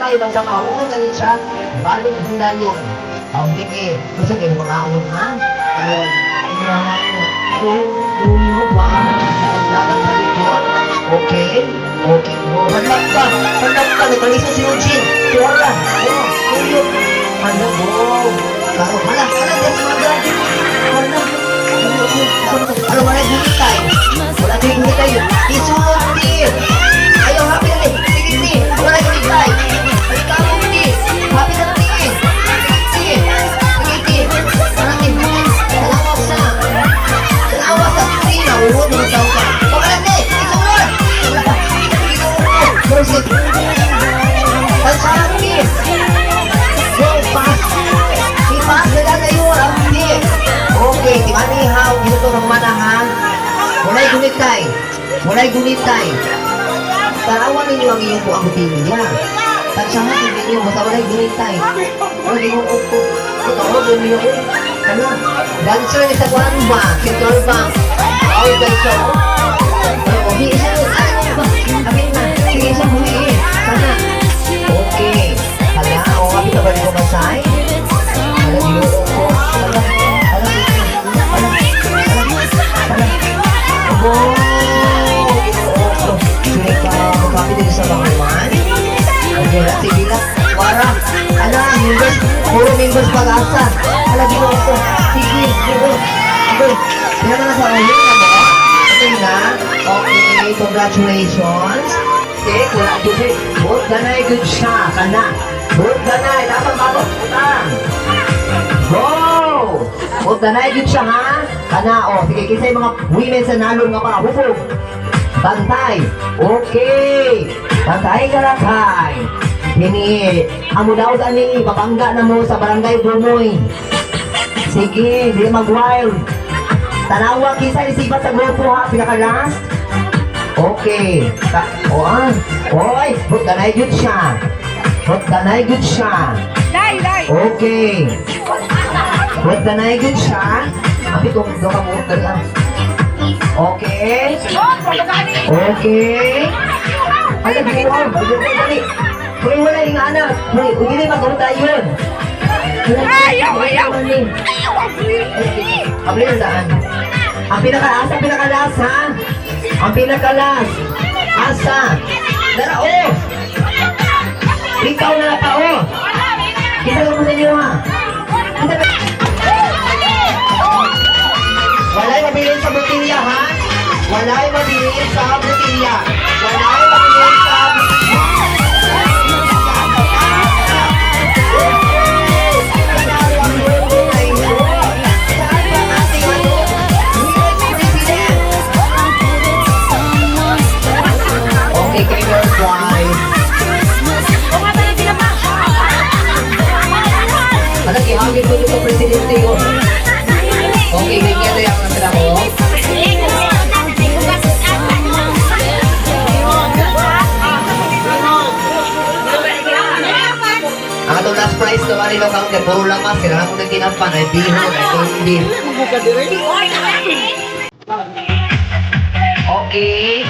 tayo ng kamahunan ganit siya. Balik handa yun. Ang sige, gusto kayo mga ahon ha? Okay? Okay. Hanap ka. Nagpalisan si Eugene. Tuwala. Tuyo. Ano mo? Karo, hala, dyan sa mga hala. Ano wala yung tayo? Wala yung tayo. Isunod din. Ayaw, happy na rin. Sige, sige. Wala yung tayo. Ay, kamo din. Happy na rin. Sige, sige. Sige. Salamat sa. Salamat sa. Sige, nauhod mo sa ka. Wala din. Isunod. Isunod. Pansaki. Go, pass. Ipas na lang kayo. Okay, di ba nihaw? Dito ito ng manahan. Walay gunitay. Walay gunitay. Tarawan ninyo ang iyong buang niya. Tagsahan ninyo, basta walay gunitay. Walay mo upo. Ito, doon niyo. Ano? Dancer ni Taguan ba? Kintual ba? Ay, dancer. Okay, isa yun. Abin na. Sige, isa huli. Sana. Okay. Hala, o, kapit na ba rin ko masay? Hala, niyo upo. Hala. Puro minggos pag-asa. Alagi mo ito. Sige, sige. Okay. Yan na sa ulit na mo. Okay na. Okay, congratulations. Okay, congratulations. Good ganay, good siya. Kana. Good ganay. Dapat bago. Utang. Go! Good ganay, good siya ha. Kana, o. Sige, kisay mga women sa nalong nga pa. Hupog. Bantay. Okay. Bantay galakay. Ini, amo daw ani, babangga na mo sa barangay Bumoy. Sige, di mag-wild. Tanawa, kisa isipat sa grupo ha, pinaka-last. Okay. Oy, huwag ganay good siya. Huwag ganay good siya. Okay. Huwag ganay good siya. Abi, kung doon ka mo, ganyan. Okay. Okay. Ay, nag-iwan. Kung wala yung anak, hindi mag-unta yun. Ayaw! Kabili na daan. Ang pinakalas, ha? Ang pinakalas. Asa. Dara, oh! Ikaw na pa, oh! Kita lang mo sa inyo, ha? Wala'y mabilin sa butilya, ha? Wala'y mabilin sa butilya. Wala'y mabilin sa butilya. Hagin ko dito presidente yun. Okay, ganyan na yung natin ako. Ang atong last prize to Manilo County, puro lamas, kailangan ko ng tinampan, ay biho, ay hindi. Okay.